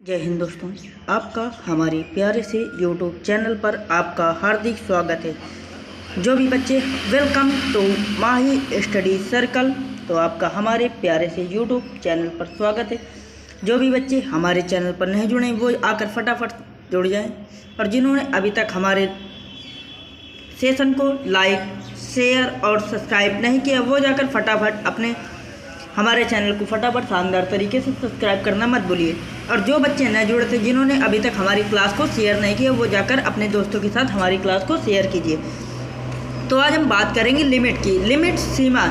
जय हिंद दोस्तों, आपका हमारे प्यारे से यूट्यूब चैनल पर आपका हार्दिक स्वागत है। जो भी बच्चे welcome to Mahi study circle, तो आपका हमारे प्यारे से यूट्यूब चैनल पर स्वागत है। जो भी बच्चे हमारे चैनल पर नहीं जुड़े वो आकर फटाफट जुड़ जाएं, और जिन्होंने अभी तक हमारे सेशन को लाइक शेयर और सब्सक्राइब नहीं किया वो जाकर फटाफट अपने हमारे चैनल को फटाफट शानदार तरीके से सब्सक्राइब करना मत भूलिए। और जो बच्चे नए जुड़े थे जिन्होंने अभी तक हमारी क्लास को शेयर नहीं किया वो जाकर अपने दोस्तों के साथ हमारी क्लास को शेयर कीजिए। तो आज हम बात करेंगे लिमिट की, लिमिट सीमा।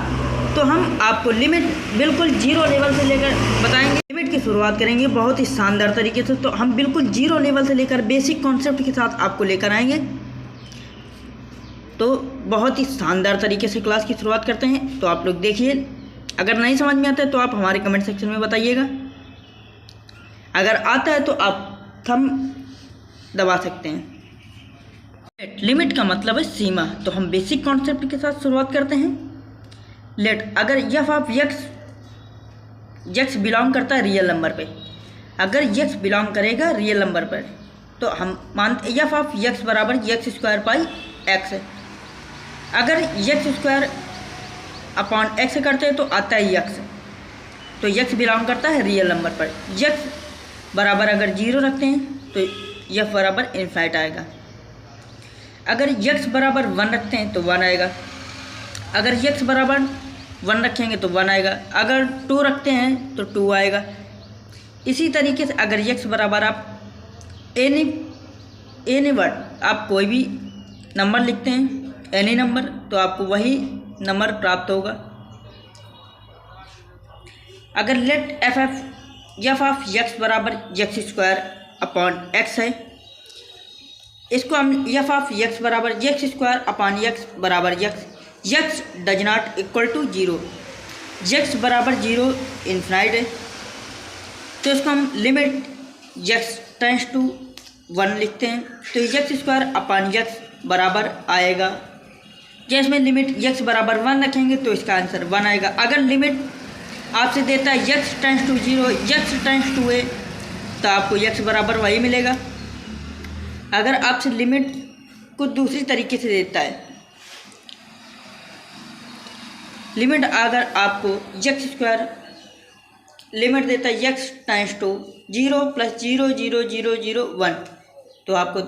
तो हम आपको लिमिट बिल्कुल जीरो लेवल से लेकर बताएंगे। लिमिट की शुरुआत करेंगे बहुत ही शानदार तरीके से। तो हम बिल्कुल जीरो लेवल से लेकर बेसिक कॉन्सेप्ट के साथ आपको लेकर आएंगे। तो बहुत ही शानदार तरीके से क्लास की शुरुआत करते हैं। तो आप लोग देखिए, अगर नहीं समझ में आता है तो आप हमारे कमेंट सेक्शन में बताइएगा, अगर आता है तो आप थंब दबा सकते हैं। लिमिट का मतलब है सीमा। तो हम बेसिक कॉन्सेप्ट के साथ शुरुआत करते हैं। लेट, अगर एफ ऑफ एक्स बिलोंग करता है रियल नंबर पे, अगर एक्स बिलोंग करेगा रियल नंबर पर, तो हम मानते एफ ऑफ एक्स बराबर एक्स स्क्वायर पाई एक्स है। अगर एक्स स्क्वायर अपॉन एक्स करते हैं तो आता है एक्स, तो एक्स बिलोंग करता है रियल नंबर पर। एक्स बराबर अगर जीरो रखते हैं तो एफ बराबर इनफाइनाइट आएगा। अगर एक्स बराबर वन रखते हैं तो वन आएगा। अगर एक्स बराबर वन रखेंगे तो वन आएगा। अगर टू रखते हैं तो टू आएगा। इसी तरीके से अगर एक्स बराबर आप एनी वर्ड आप कोई भी नंबर लिखते हैं, एनी नंबर, तो आपको वही नंबर प्राप्त होगा। अगर लेट एफ ऑफ एक्स बराबर एक्स स्क्वायर अपॉन एक्स है, इसको हम एफ ऑफ एक्स बराबर एक्स स्क्वायर अपॉन एक्स बराबर x does not equal to zero, x बराबर जीरो इन्फिनाइट है, तो इसको हम limit x tends to one लिखते हैं। तो एक्स स्क्वायर अपॉन एक्स बराबर आएगा, जिसमें लिमिट एक्स बराबर वन रखेंगे तो इसका आंसर वन आएगा। अगर लिमिट आपसे देता है x tends to zero, x tends to a, तो आपको एक्स बराबर वही मिलेगा। अगर आपसे लिमिट को दूसरी तरीके से देता है, लिमिट अगर आपको एक्स स्क्वायर लिमिट देता है x tends to zero plus zero zero zero zero one, तो आपको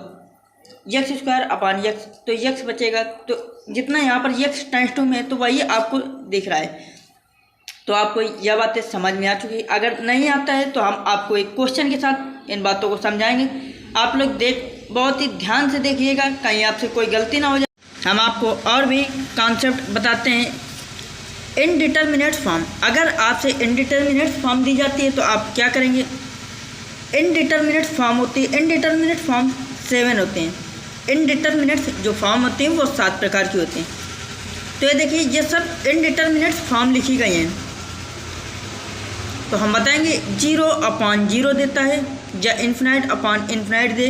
एक्स स्क्वायर अपॉन एक्स, तो एक्स बचेगा। तो जितना यहाँ पर एक्स टेंड्स टू में है तो वही आपको दिख रहा है। तो आपको यह बातें समझ में आ चुकी है। अगर नहीं आता है तो हम आपको एक क्वेश्चन के साथ इन बातों को समझाएंगे। आप लोग बहुत ही ध्यान से देखिएगा, कहीं आपसे कोई गलती ना हो जाए। हम आपको और भी कॉन्सेप्ट बताते हैं। इनडिटर्मिनेट फॉर्म, अगर आपसे इनडिटर्मिनेट फॉर्म दी जाती है तो आप क्या करेंगे? इनडिटर्मिनेट फॉर्म होती है, इनडिटर्मिनेट फॉर्म 7 होते हैं। इनडिटर्मिनेट जो फॉर्म होती हैं वो 7 प्रकार की होती हैं। तो ये देखिए, ये सब इनडिटर्मिनेट फॉर्म लिखी गई हैं। तो हम बताएंगे जीरो अपॉन जीरो देता है या इन्फिनाइट अपॉन इन्फिनाइट दे।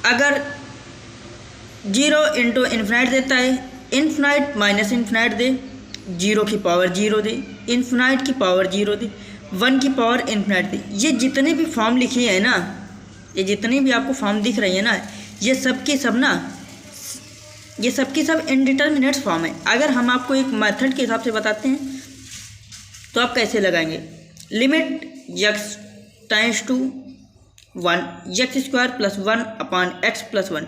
अगर जीरो इंटू इन्फिनाइट देता है, इन्फिनाइट माइनस इन्फिनाइट दे, जीरो की पावर जीरो दे, इन्फिनाइट की पावर जीरो दे, वन की पावर इन्फिनाइट दे। ये जितने भी फॉर्म लिखी है ना, ये जितनी भी आपको फॉर्म दिख रही है ना, ये सब की सब ना, ये सब की सब इनडिटर्मिनेट फॉर्म है। अगर हम आपको एक मेथड के हिसाब से बताते हैं तो आप कैसे लगाएंगे? Limit x tends to one, x square plus one upon x plus one.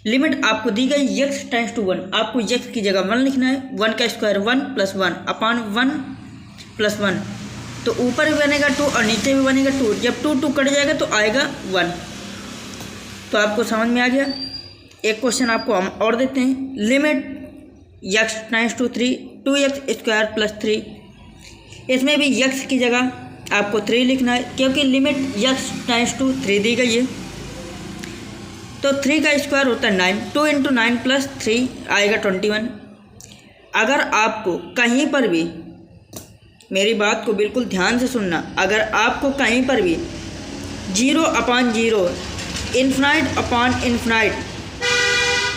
Limit आपको दी गई एक्स टेंड्स टू वन, आपको एक्स की जगह वन लिखना है। वन का square one plus one upon one plus one, तो ऊपर भी बनेगा टू और नीचे भी बनेगा टू। जब टू टू कट जाएगा तो आएगा वन। तो आपको समझ में आ गया। एक क्वेश्चन आपको हम और देते हैं। Limit x tends to three, two x square plus three, इसमें भी एक्स की जगह आपको 3 लिखना है, क्योंकि लिमिट एक्स टेंड्स टू 3 दी गई है। तो 3 का स्क्वायर होता है 9, 2 इंटू 9 प्लस 3 आएगा 21। अगर आपको कहीं पर भी, मेरी बात को बिल्कुल ध्यान से सुनना, अगर आपको कहीं पर भी zero upon zero, infinite upon infinite,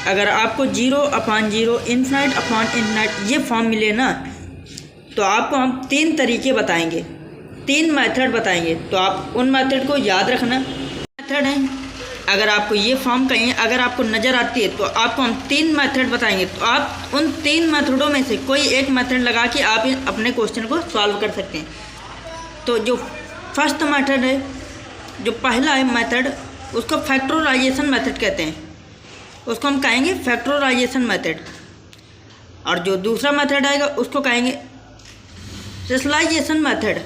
अगर आपको zero upon zero, infinite upon infinite ये फॉर्म मिले ना, तो आपको हम 3 तरीके बताएंगे। 3 मेथड बताएंगे, तो आप उन मेथड को याद रखना। मेथड है, अगर आपको ये फॉर्म कहीं अगर आपको नज़र आती है तो आपको हम 3 मेथड बताएंगे, तो आप उन 3 मेथडों में से कोई एक मेथड लगा के आप अपने क्वेश्चन को सॉल्व कर सकते हैं। तो जो फर्स्ट मेथड है, जो पहला है मेथड, उसको फैक्टराइजेशन मेथड कहते हैं, उसको हम कहेंगे फैक्टराइजेशन मेथड। और जो दूसरा मेथड आएगा उसको कहेंगे रेशनलाइजेशन मेथड,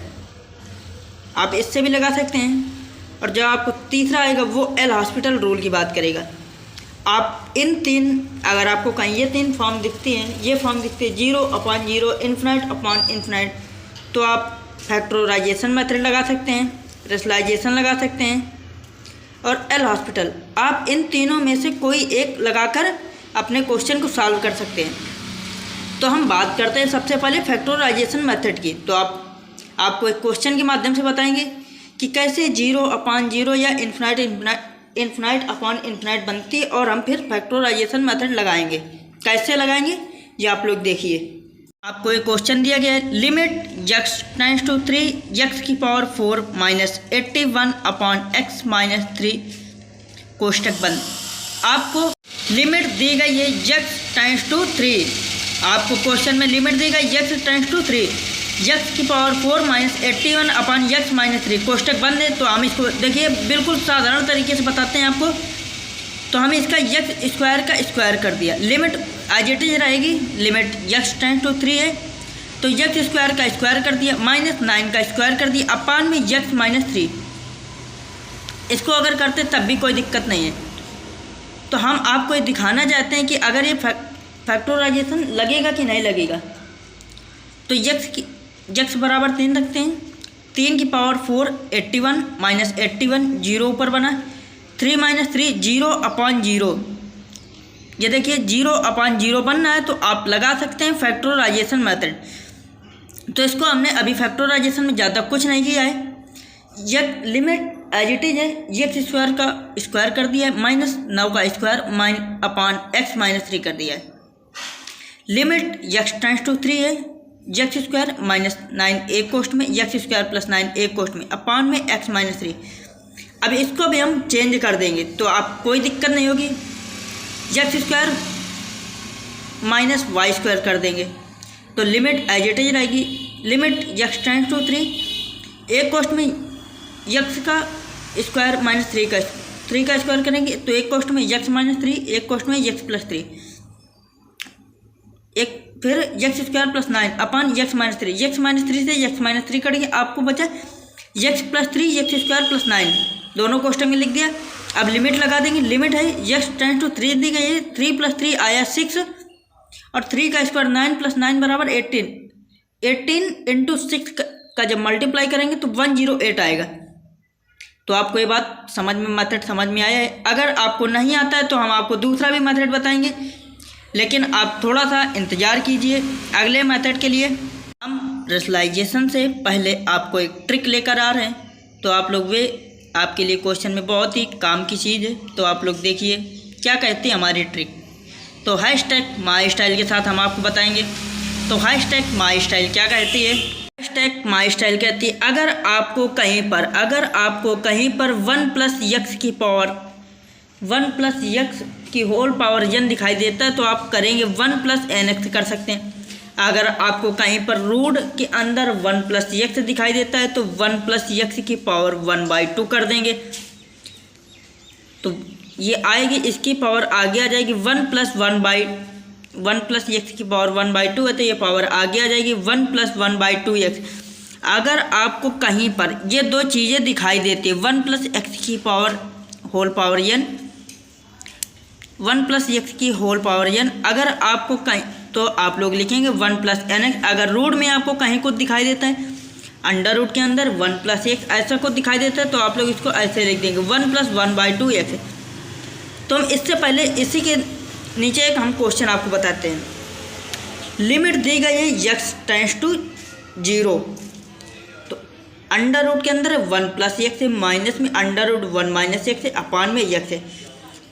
आप इससे भी लगा सकते हैं। और जो आपको तीसरा आएगा वो एल हॉस्पिटल रूल की बात करेगा। आप इन 3, अगर आपको कहीं ये 3 फॉर्म दिखती हैं, ये फॉर्म दिखती है 0/0, इन्फिनाइट, तो आप फैक्टराइजेशन मेथड लगा सकते हैं, रेशनलाइजेशन लगा सकते हैं और एल हॉस्पिटल। आप इन तीनों में से कोई एक लगाकर अपने क्वेश्चन को सॉल्व कर सकते हैं। तो हम बात करते हैं सबसे पहले फैक्टराइजेशन मेथड की। तो आपको एक क्वेश्चन के माध्यम से बताएंगे कि कैसे 0/0 या इन्फिनाइट बनती है, और हम फिर फैक्टराइजेशन मेथड लगाएंगे। कैसे लगाएंगे ये आप लोग देखिए। आपको एक क्वेश्चन दिया गया है, limit x tends to 3 x⁴ minus 81/x-3 कोष्टक बंद। आपको लिमिट दी गई है x टेंड्स टू 3, आपको क्वेश्चन में लिमिट दी गई x tends to 3 x⁴ minus 81/x-3 कोष्टक बंद है। तो हम इसको देखिए बिल्कुल साधारण तरीके से बताते हैं आपको। तो हमें इसका x² का स्क्वायर कर दिया, लिमिट एज इट इज रहेगी, लिमिट x टेंड्स टू 3 है तो x² का स्क्वायर कर दिया, -9 का स्क्वायर कर दिया, अपान में x-3। इसको अगर करते तब भी कोई दिक्कत नहीं है। तो हम आपको ये दिखाना चाहते हैं कि अगर ये फैक्टराइजेशन लगेगा कि नहीं लगेगा। तो x बराबर 3 रखते हैं, 3 की पावर 4 81 माइनस 81 0 ऊपर बना, 3 - 3 0/0। ये देखिए 0/0 बनना है तो आप लगा सकते हैं फैक्टराइजेशन मेथड। तो इसको हमने अभी फैक्टराइजेशन में ज़्यादा कुछ नहीं किया है। यह लिमिट एज इट इज है, x² का स्क्वायर कर दिया है, -9 का स्क्वायर x-3 कर दिया है। लिमिट x टेंड्स टू 3 है, x² -9 एक कोष्ट में, x² + 9 एक कोष्ट में, अपान में x-3। अब इसको भी हम चेंज कर देंगे तो आप कोई दिक्कत नहीं होगी, x² -y² कर देंगे तो लिमिट एज इट इज रहेगी। लिमिट x टेंड्स टू 3, एक कोष्ट में x का स्क्वायर -3 का स्क्वायर करेंगे तो एक कोष्ट में x-3, एक कोष्ट में x+3, एक फिर x² + 9 अपान x-3, x-3 से x-3 कटेंगे, आपको बचा x+3 x² + 9 दोनों कोष्टक में लिख दिया। अब लिमिट लगा देंगे, लिमिट है x टेंड्स टू 3 दी गई है, 3 + 3 आया 6 और 3 का स्क्वायर 9 + 9 बराबर 18 × 6 का जब मल्टीप्लाई करेंगे तो 108 आएगा। तो आपको ये बात समझ में, मेथड समझ में आया है। अगर आपको नहीं आता है तो हम आपको दूसरा भी मेथड बताएंगे, लेकिन आप थोड़ा सा इंतज़ार कीजिए अगले मेथड के लिए। हम रेशनलाइजेशन से पहले आपको एक ट्रिक लेकर आ रहे हैं, तो आप लोग वे आपके लिए क्वेश्चन में बहुत ही काम की चीज़ है। तो आप लोग देखिए क्या कहती है हमारी ट्रिक। तो हैशटैग माई स्टाइल के साथ हम आपको बताएंगे। तो हैशटैग माई स्टाइल क्या कहती है? हैशटैग माई स्टाइल कहती है अगर आपको कहीं पर 1 + x की पावर 1 + x की होल पावर n दिखाई देता है तो आप करेंगे 1 + nx कर सकते हैं। अगर आपको कहीं पर रूट के अंदर 1 + x दिखाई देता है तो 1 + x की पावर 1/2 कर देंगे। तो ये आएगी, इसकी पावर आगे आ जाएगी 1 + x की पावर 1/2 है तो ये पावर आगे आ जाएगी 1 + 1/2x। अगर आपको कहीं पर ये दो चीज़ें दिखाई देती है 1 + x की power whole power n, 1 + x की होल पावर n, अगर आपको कहीं तो आप लोग लिखेंगे 1 + nx। अगर रूट में आपको कहीं कुछ दिखाई देता है अंडर रूट के अंदर 1 + x ऐसा कुछ दिखाई देता है तो आप लोग इसको ऐसे लिख देंगे 1 + 1/2x। तो हम इससे पहले इसी के नीचे एक हम क्वेश्चन आपको बताते हैं। लिमिट दी गई है x टेंड्स टू 0, तो अंडर रूट के अंदर 1 + x है, माइनस में अंडर रूट 1 - x है, अपान में x है।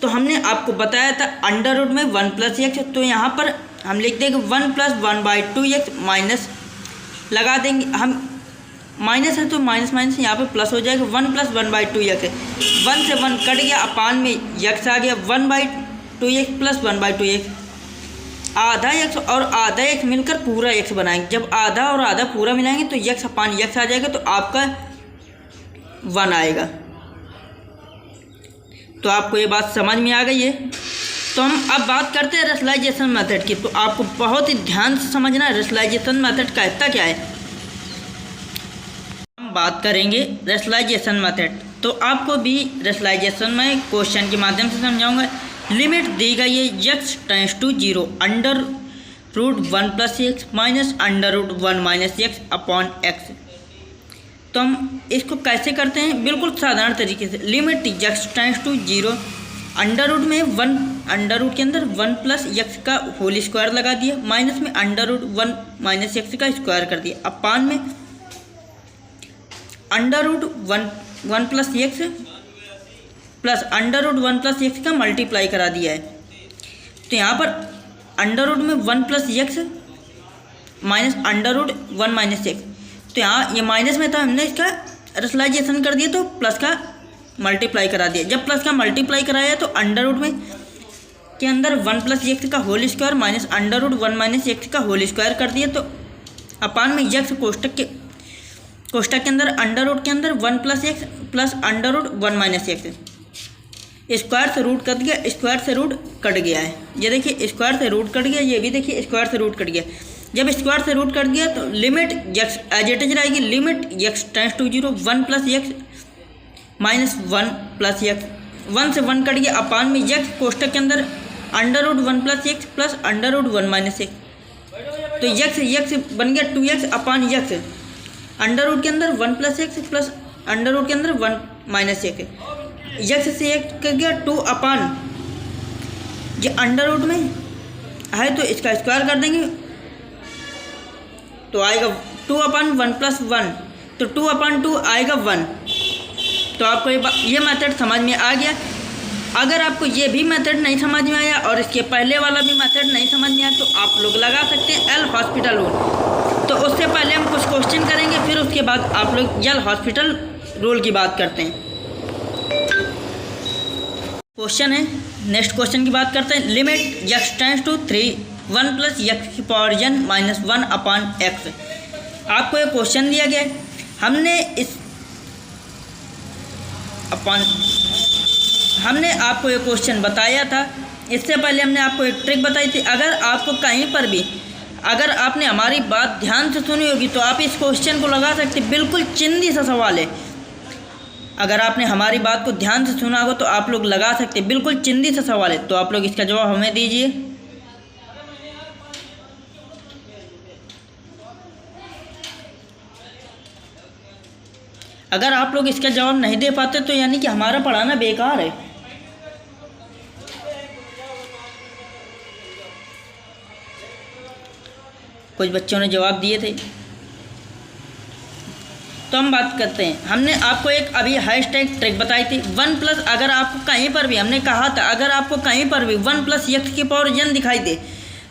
तो हमने आपको बताया था अंडर रूट में 1 + x, तो यहाँ पर हम लिख देंगे 1 + 1/2x माइनस लगा देंगे हम माइनस है तो माइनस माइनस यहाँ पे प्लस हो जाएगा, 1 + 1/2x है, 1 से 1 कट गया, अपान में x आ गया, 1/2x + 1/2x, आधा x और आधा x मिलकर पूरा x बनाएंगे। जब आधा और आधा पूरा मिलाएंगे तो x अपान x आ जाएगा, तो आपका 1 आएगा। तो आपको ये बात समझ में आ गई है। तो हम अब बात करते हैं रेशनलाइजेशन मेथड की। तो आपको बहुत ही ध्यान से समझना है रेशनलाइजेशन मेथड कहता क्या है। हम बात करेंगे रेशनलाइजेशन मेथड। तो आपको भी रेशनलाइजेशन में क्वेश्चन के माध्यम से समझाऊंगा। लिमिट दी गई है x tends to 0 √1 + x minus √1 - x upon x। तो हम इसको कैसे करते हैं, बिल्कुल साधारण तरीके से। Limit x tends to 0, under root में 1, अंडर रूट के अंदर 1 + x का होल स्क्वायर लगा दिया, माइनस में √1 - x का स्क्वायर कर दिया, अपान में √1 + x प्लस √1 + x का मल्टीप्लाई करा दिया है। तो यहाँ पर अंडर रूट में 1 + x माइनस √1 - x, तो यहाँ ये माइनस में था, हमने इसका रेशनलाइजेशन कर दिया तो प्लस का मल्टीप्लाई करा दिया। जब प्लस का मल्टीप्लाई कराया तो अंडर रूट में के अंदर 1 + x का होल स्क्वायर माइनस √1 - x का होल स्क्वायर कर दिया, तो अपान में x कोष्टक के अंदर अंडर रूट के अंदर 1 + x प्लस √1 - x, स्क्वायर से रूट कट गया, स्क्वायर से रूट कट गया है। ये देखिए स्क्वायर से रूट कट गया, ये भी देखिए स्क्वायर से रूट कट गया। जब स्क्वायर से रूट कट गया तो limit x as it is रहेगी। Limit x tends to 0 1 + x minus 1 + x, 1 से 1 कट गया, अपान में x कोष्टक के अंदर √1 + x प्लस √1 - x, तो x बन गया 2x अपान x, अंडर रूट के अंदर 1 + x प्लस अंडर रूट के अंदर 1 - x, x से x कर गया 2 अपान, ये अंडर रूट में है तो इसका स्क्वायर कर देंगे तो आएगा 2 अपान 1 + 1, तो 2 अपान 2 आएगा 1। तो आपको ये मेथड समझ में आ गया। अगर आपको ये भी मेथड नहीं समझ में आया और इसके पहले वाला भी मेथड नहीं समझ में आया तो आप लोग लगा सकते हैं एल हॉस्पिटल रूल। तो उससे पहले हम कुछ क्वेश्चन करेंगे, फिर उसके बाद आप लोग एल हॉस्पिटल रूल की बात करते हैं। क्वेश्चन है, नेक्स्ट क्वेश्चन की बात करते हैं। Limit x tends to 3 1 + x⁻n - 1 upon x। आपको एक क्वेश्चन दिया गया है, हमने आपको एक क्वेश्चन बताया था। इससे पहले हमने आपको एक ट्रिक बताई थी। अगर आपको कहीं पर भी अगर आपने हमारी बात ध्यान से सुनी होगी तो आप इस क्वेश्चन को लगा सकते, बिल्कुल चिंदी सा सवाल है। अगर आपने हमारी बात को ध्यान से सुना होगा तो आप लोग लगा सकते, बिल्कुल चिंदी सा सवाल है। तो आप लोग इसका जवाब हमें दीजिए। अगर आप लोग इसका जवाब नहीं दे पाते तो यानी कि हमारा पढ़ाना बेकार है। कुछ बच्चों ने जवाब दिए थे, तो हम बात करते हैं। हमने आपको एक अभी हैशटैग ट्रिक बताई थी 1 प्लस, अगर आपको कहीं पर भी हमने कहा था अगर आपको कहीं पर भी 1 + x⁻n दिखाई दे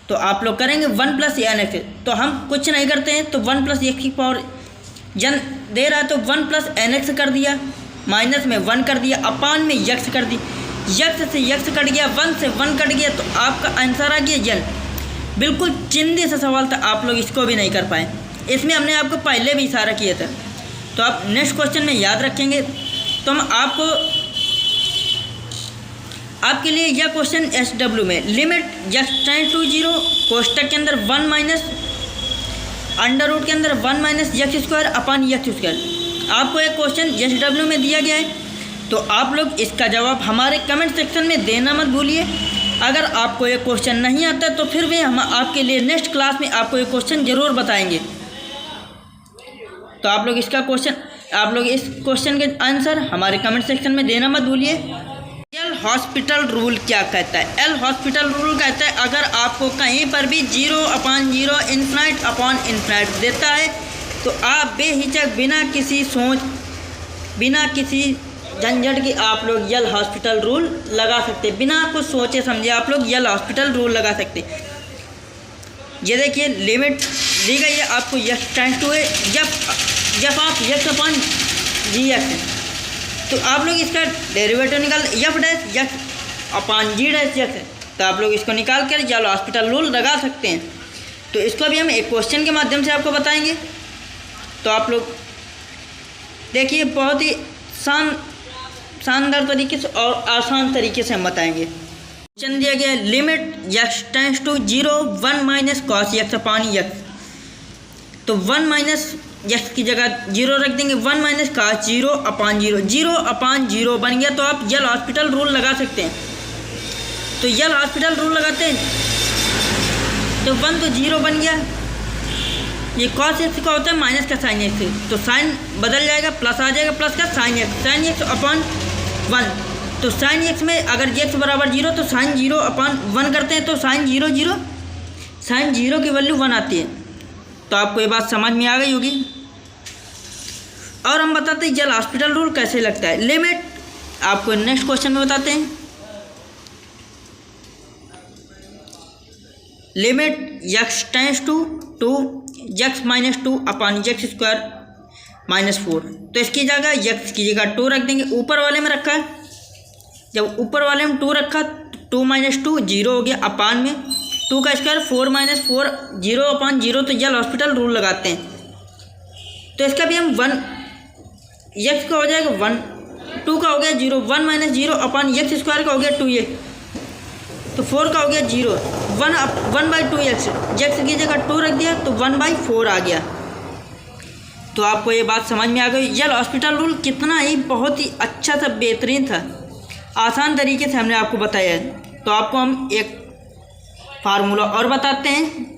तो आप लोग करेंगे 1 + nx। तो हम कुछ नहीं करते हैं, तो 1 + x⁻n दे रहा है तो 1 + nx कर दिया, माइनस में 1 कर दिया, अपान में x कर दी, x से x कट गया, 1 से 1 कट गया, तो आपका आंसर आ गया n। बिल्कुल चिंदी सा सवाल था, आप लोग इसको भी नहीं कर पाए। इसमें हमने आपको पहले भी इशारा किया था। तो आप नेक्स्ट क्वेश्चन में याद रखेंगे। तो हम आपके लिए यह क्वेश्चन SW में लिमिट x टेंड्स टू 0 कोष्टक के अंदर 1 माइनस अंडर रूट के अंदर 1 - x² अपान x²। आपको एक क्वेश्चन SW में दिया गया है, तो आप लोग इसका जवाब हमारे कमेंट सेक्शन में देना मत भूलिए। अगर आपको ये क्वेश्चन नहीं आता तो फिर भी हम आपके लिए नेक्स्ट क्लास में आपको ये क्वेश्चन ज़रूर बताएंगे। तो आप लोग इस क्वेश्चन के आंसर हमारे कमेंट सेक्शन में देना मत भूलिए। एल हॉस्पिटल रूल क्या कहता है? एल हॉस्पिटल रूल कहता है अगर आपको कहीं पर भी 0/0 इन्फिनिट अपॉन इन्फिनिट देता है तो आप बेहिचक बिना किसी झंझट के आप लोग यल हॉस्पिटल रूल लगा सकते, बिना कुछ सोचे समझे आप लोग यल हॉस्पिटल रूल लगा सकते। ये देखिए लिमिट दी गई है आपको x टेंड्स टू है, जब f of x upon g x. तो आप लोग इसका डेरिवेटिव निकाल f dash x upon g dash x. तो आप लोग इसको निकाल कर एल हॉस्पिटल रूल लगा सकते हैं। तो इसको भी हम एक क्वेश्चन के माध्यम से आपको बताएंगे। तो आप लोग देखिए, बहुत ही शानदार तरीके से और आसान तरीके से हम बताएंगे। क्वेश्चन दिया गया है limit x tends to 0 1 minus cos x upon x. तो 1 माइनस एक्स की जगह 0 रख देंगे, 1 माइनस कॉस 0 अपॉन 0, 0 अपॉन 0 बन गया। तो आप एल हॉस्पिटल रूल लगा सकते हैं। तो एल हॉस्पिटल रूल लगाते हैं तो 1 तो 0 बन गया। ये कॉस एक्स का होता है माइनस का साइन एक्स से, तो साइन बदल जाएगा, प्लस आ जाएगा, प्लस का साइन एक्स अपॉन 1। तो साइन एक्स में अगर एक्स बराबर 0 तो साइन 0 अपॉन 1 करते हैं तो साइन 0 0, साइन 0 की वैल्यू 1 आती है। तो आपको ये बात समझ में आ गई होगी। और हम बताते हैं एल हॉस्पिटल रूल कैसे लगता है। लिमिट आपको नेक्स्ट क्वेश्चन में बताते हैं। Limit x tends to 2 x minus 2 upon x square minus 4। तो इसकी जगह एक्स की जगह 2 रख देंगे। ऊपर वाले में रखा है, जब ऊपर वाले में 2 रखा 2 माइनस 2 0 हो गया, अपान में 2 का स्क्वायर 4 माइनस 4 0 अपॉन 0। तो एल हॉस्पिटल रूल लगाते हैं। तो इसका भी हम 1 एक्स का हो जाएगा 1, 2 का हो गया 0, 1 माइनस 0 अपॉन एक्स स्क्वायर का हो गया 2x। तो 4 का हो गया 0, 1/2 एक्स की जगह 2 रख दिया तो 1/4 आ गया। तो आपको ये बात समझ में आ गई। एल हॉस्पिटल रूल कितना ही बहुत ही अच्छा था, बेहतरीन था, आसान तरीके से हमने आपको बताया है। तो आपको हम एक फार्मूला और बताते हैं।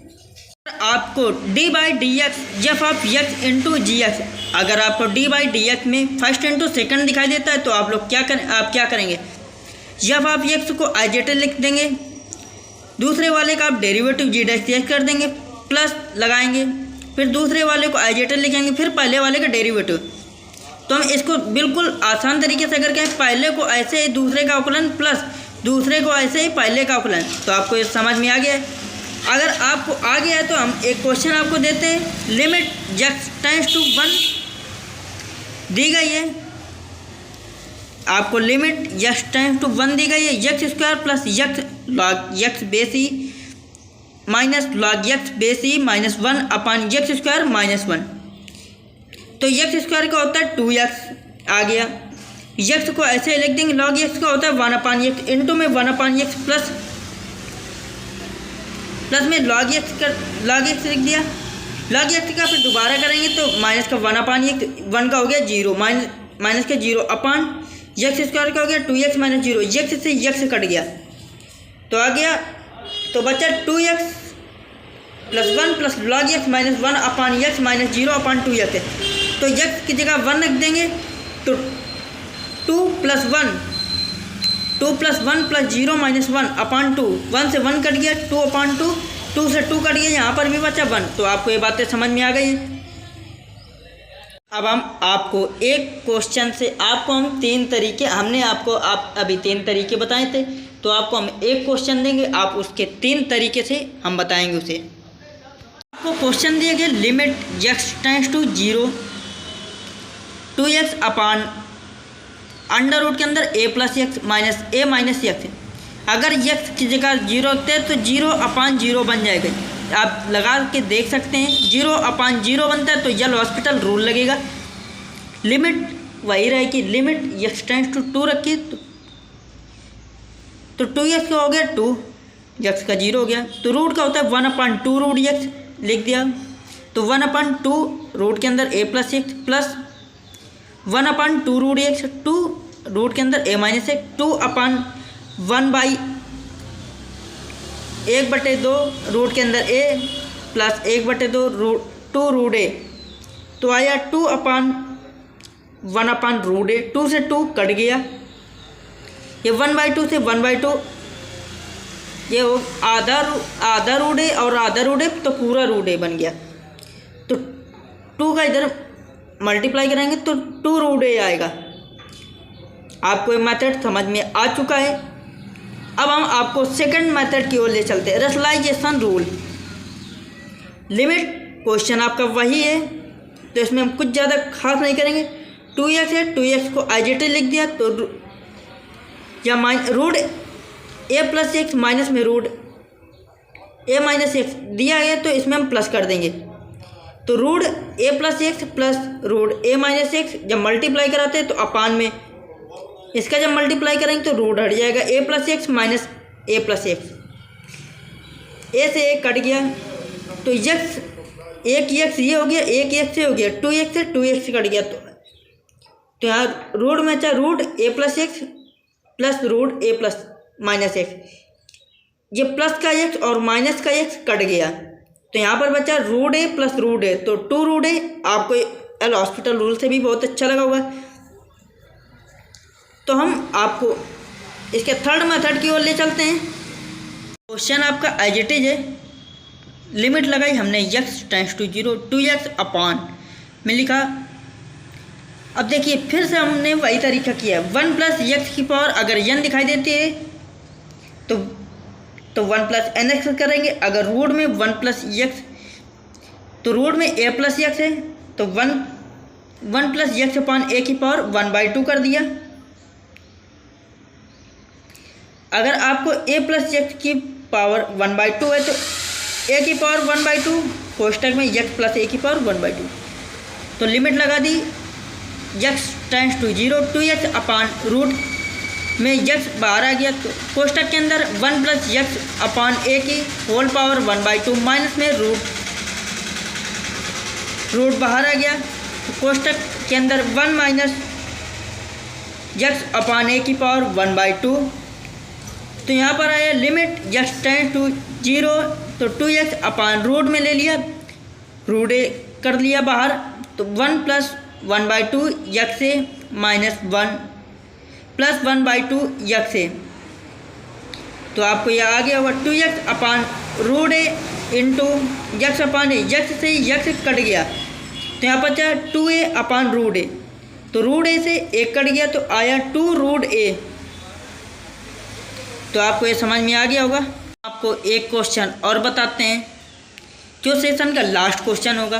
आपको d/dx f of x into g x, अगर आपको d/dx में फर्स्ट इंटू सेकंड दिखाई देता है तो आप लोग क्या करेंगे, एफ ऑफ एक्स को IJT लिख देंगे, दूसरे वाले का आप डेरिवेटिव जी डैश एक्स कर देंगे, प्लस लगाएंगे, फिर दूसरे वाले को IJT लिखेंगे, फिर पहले वाले का डेरिवेटिव। तो हम इसको बिल्कुल आसान तरीके से अगर कहें, पहले को ऐसे ही दूसरे का अवकलन प्लस दूसरे को ऐसे ही पहले का अवकलन। तो आपको ये समझ में आ गया है। अगर आपको आ गया है तो हम एक क्वेश्चन आपको देते हैं। लिमिट एक्स टेंड्स टू 1 दी गई है, आपको लिमिट एक्स टेंड्स टू 1 दी गई है, x square plus x log x base e minus log x base e minus 1 upon x square minus 1। तो एक्स स्क्वायर का होता है 2x आ गया, एक्स को ऐसे लिख देंगे, लॉग एक्स का होता है 1 अपॉन एक्स इंटू में 1 अपॉन एक्स प्लस में लॉग एक्स लिख दिया, लॉग एक्स का फिर दोबारा करेंगे तो माइनस का 1 अपॉन एक्स, 1 का हो गया 0 माइनस का 0 अपॉन एक्स स्क्वायर का हो गया 2x माइनस 0, एक्स से एक्स कट गया तो आ गया, तो बचा 2x plus 1 plus log x minus 1 upon x minus 0 upon 2x। तो एक्स की जगह 1 रख देंगे तो 2 प्लस 1 प्लस 0 माइनस 1 अपॉन 2, 1 से 1 कट गया, 2 अपॉन 2, 2 से 2 कट गया, यहाँ पर भी बचा 1। तो आपको ये बातें समझ में आ गई हैं। अब हम आपको एक क्वेश्चन से आपको हम 3 तरीके हमने आपको अभी 3 तरीके बताए थे, तो आपको हम एक क्वेश्चन देंगे, आप उसके 3 तरीके से हम बताएंगे उसे। आपको क्वेश्चन दिया गया limit x tends to 0 2x upon under root के अंदर a plus x minus a minus x. अगर x की जगह 0 रखते हैं तो 0 अपॉन 0 बन जाएगा। आप लगा के देख सकते हैं, 0 अपॉन 0 बनता है तो एल हॉस्पिटल रूल लगेगा। लिमिट वही रहेगी, लिमिट एक्स टेंड्स टू 2 रखिए तो 2x का हो गया 2, एक्स का 0 हो गया, तो रूट का होता है 1 अपॉन 2 रूट एक्स लिख दिया। तो 1 अपॉन 2 रूट के अंदर a plus x plus 1 upon 2 root x, 2 root के अंदर a minus x, 2 upon 1/2 root के अंदर a प्लस 1/2 2 रूट a। तो आया 2 अपॉन 1 अपॉन रूट a, 2 से 2 कट गया, ये 1/2 से 1/2, ये आधा रूट a और आधा रूट a तो पूरा रूट a बन गया। तो 2 का इधर मल्टीप्लाई करेंगे तो 2 रूट a आएगा। आपको ये मेथड समझ में आ चुका है। अब हम आपको सेकंड मेथड की ओर ले चलते हैं, रैशनलाइजेशन रूल। लिमिट क्वेश्चन आपका वही है, तो इसमें हम कुछ ज़्यादा खास नहीं करेंगे। 2x है, 2x को आइजेटिव लिख दिया तो या root a plus x minus में रूट a माइनस एक्स दिया है तो इसमें हम प्लस कर देंगे। तो root a plus x plus root a minus x जब मल्टीप्लाई कराते हैं तो अपान में इसका जब मल्टीप्लाई करेंगे तो रूट हट जाएगा a plus x minus a plus x. a से a कट गया तो x एक एक्स ये हो गया, एक एक्स से हो गया, 2x से 2x कट गया तो यहाँ रूट में अच्छा root a plus x plus root a plus minus x, ये प्लस का x और माइनस का x कट गया तो यहाँ पर बचा root a plus root a। तो 2 रूट a आपको एल हॉस्पिटल रूल से भी बहुत अच्छा लगा होगा। तो हम आपको इसके थर्ड मेथड की ओर ले चलते हैं। क्वेश्चन आपका एजिटिव है, लिमिट लगाई हमने x टेंड्स टू 0 2x अपान में लिखा। अब देखिए फिर से हमने वही तरीका किया, 1 प्लस एक्स की पावर अगर n दिखाई देती है तो 1 प्लस एन एक्स करेंगे। अगर रूट में 1 प्लस एक्स तो रूट में a प्लस एक्स है तो 1 प्लस एक्स अपान a की पावर 1/2 कर दिया। अगर आपको a प्लस एक्स की पावर 1/2 है तो a की पावर 1/2 कोष्टक में x प्लस a की पावर 1/2 तो लिमिट लगा दी x tends to 0 2x upon root में x बाहर आ गया तो कोष्टक के अंदर 1 प्लस x अपान a की होल पावर 1/2 माइनस में रूट बाहर आ गया तो कोष्टक के अंदर 1 माइनस x अपान a की पावर 1/2 तो यहाँ पर आया लिमिट x टेंड्स टू 0 तो 2x अपान रूट में ले लिया, रूट a कर लिया बाहर तो 1 प्लस 1/2 x से माइनस 1 प्लस 1/2 x से तो आपको यह आ गया होगा 2x upon root a into x upon a, x से x कट गया तो यहाँ पर क्या 2a अपान रूट a तो रूट a से 1 कट गया तो आया 2 रूट a। तो आपको ये समझ में आ गया होगा। आपको एक क्वेश्चन और बताते हैं जो सेशन का लास्ट क्वेश्चन होगा।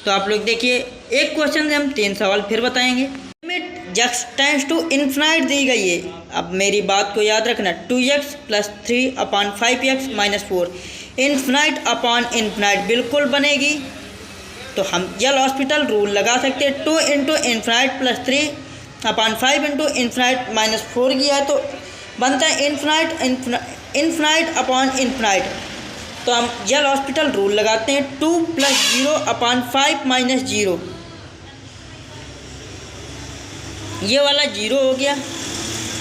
तो आप लोग देखिए एक क्वेश्चन से हम 3 सवाल फिर बताएंगे। Limit x tends to infinite दी गई है। अब मेरी बात को याद रखना 2x प्लस 3 upon 5x minus 4 infinite upon infinite बिल्कुल बनेगी तो हम एल हॉस्पिटल रूल लगा सकते हैं। 2 इंटू इन्फिनाइट प्लस 3 अपान 5 इंटू इन्फिनाइट माइनस 4 किया है तो बनता है इन्फिनाइट अपॉन इन्फिनाइट। तो हम एल हॉस्पिटल रूल लगाते हैं 2 प्लस 0 अपान 5 माइनस 0, ये वाला 0 हो गया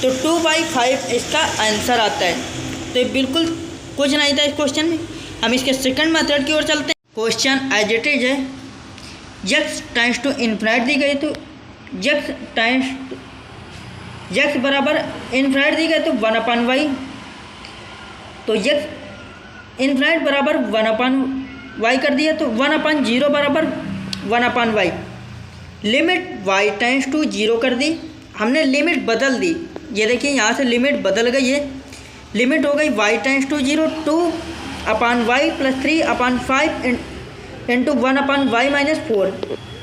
तो 2/5 इसका आंसर आता है। तो ये बिल्कुल कुछ नहीं था इस क्वेश्चन में। हम इसके सेकंड मेथड की ओर चलते हैं। क्वेश्चन एज इट इज है, x टेंड्स टू इन्फिनाइट दी गई तो x बराबर इन्फिनाइट दी गई तो 1/y तो x इन्फिनाइट बराबर 1/y कर दिया तो 1/0 बराबर 1/y। Limit y tends to 0 कर दी, हमने लिमिट बदल दी। ये देखिए यहाँ से लिमिट बदल गई है, लिमिट हो गई y tends to 0 2/y plus 3/5 into 1/y minus 4।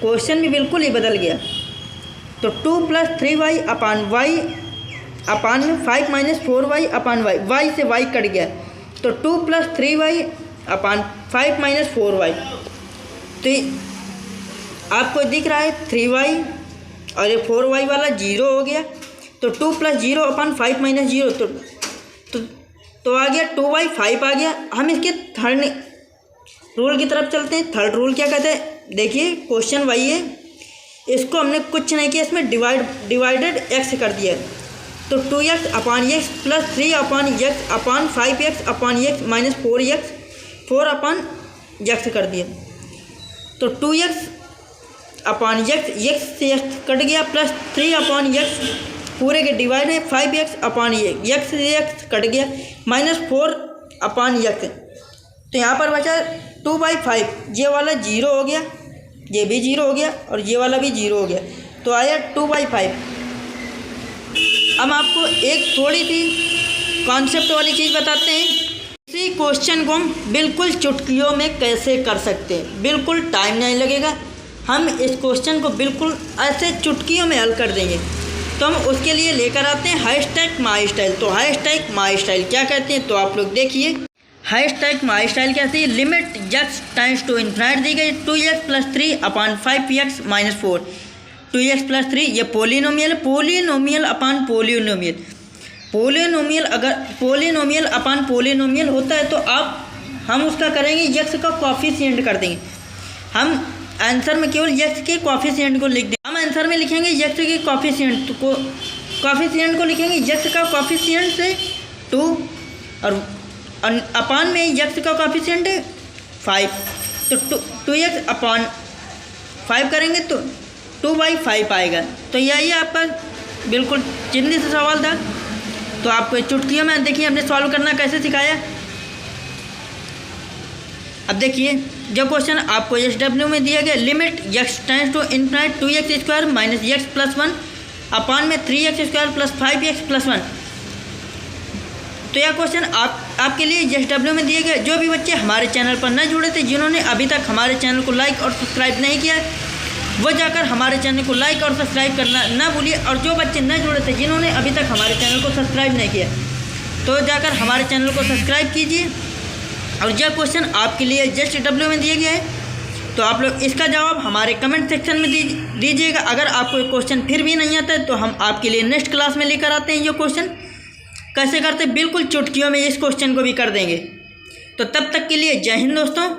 Question भी बिल्कुल ही बदल गया तो 2 प्लस 3y अपान y अपान में 5 माइनस 4y अपान y से y कट गया तो 2 प्लस 3y अपान 5 माइनस 4y। तो आपको दिख रहा है 3y और ये 4y वाला 0 हो गया तो 2 प्लस 0 अपान 5 माइनस 0 तो आ गया 2/5 आ गया। हम इसके थर्ड रूल की तरफ चलते हैं। थर्ड रूल क्या कहते हैं, देखिए क्वेश्चन वही है, इसको हमने कुछ नहीं किया, इसमें डिवाइडेड x कर दिया तो 2x अपान x प्लस 3 अपान x अपान 5x अपान x माइनस 4x 4 अपान x कर दिया तो 2x अपान x से x कट गया प्लस 3 अपान x पूरे के डिवाइड है 5x अपान x से x कट गया माइनस 4 अपान x। तो यहाँ पर बचा 2/5, ये वाला 0 हो गया, ये भी 0 हो गया और ये वाला भी 0 हो गया तो आया 2/5। हम आपको एक थोड़ी सी कॉन्सेप्ट वाली चीज़ बताते हैं। इसी क्वेश्चन को हम बिल्कुल चुटकियों में कैसे कर सकते हैं, बिल्कुल टाइम नहीं लगेगा। हम इस क्वेश्चन को बिल्कुल ऐसे चुटकियों में हल कर देंगे। तो हम उसके लिए लेकर आते हैं हैशटैग माई स्टाइल। तो हैशटैग माई स्टाइल क्या कहते हैं, तो आप लोग देखिए हैशटैग माई स्टाइल कहते हैं limit x tends to infinite दी गई 2x + 3 अपान 5x - 4 2x + 3 ये पोलिनोमियल, पोलिनोमियल अपान पोलिनोमियल, पोलिनोमियल अगर पोलिनोमियल अपान पोलिनोमियल होता है तो हम उसका करेंगे x का कोफिशिएंट कर देंगे। हम आंसर में केवल x के कोफिशिएंट को लिख देंगे। हम आंसर में लिखेंगे x के कोफिशिएंट को लिखेंगे x का कोफिशिएंट से 2 और अपान में x का कोफिशिएंट है 5, तो 2x अपान 5 करेंगे तो 2/5 आएगा। तो यही आपका बिल्कुल चिंदी से सवाल था। तो आपको चुटकियों में देखिए हमने सॉल्व करना कैसे सिखाया। अब देखिए जो क्वेश्चन आपको SW में दिया गया limit x tends to infinite 2x² - x + 1 upon में 3x² + 5x + 1। तो यह क्वेश्चन आपके लिए SW में दिए गए। जो भी बच्चे हमारे चैनल पर न जुड़े थे, जिन्होंने अभी तक हमारे चैनल को लाइक और सब्सक्राइब नहीं किया, वो जाकर हमारे चैनल को लाइक और सब्सक्राइब करना ना भूलिए। और जो बच्चे न जुड़े थे, जिन्होंने अभी तक हमारे चैनल को सब्सक्राइब नहीं किया, तो जाकर हमारे चैनल को सब्सक्राइब कीजिए। और यह क्वेश्चन आपके लिए SW में दिया गया है। तो आप लोग इसका जवाब हमारे कमेंट सेक्शन में दीजिएगा। अगर आपको क्वेश्चन फिर भी नहीं आता है तो हम आपके लिए नेक्स्ट क्लास में लेकर आते हैं। ये क्वेश्चन कैसे करते हैं, बिल्कुल चुटकियों में इस क्वेश्चन को भी कर देंगे। तो तब तक के लिए जय हिंद दोस्तों।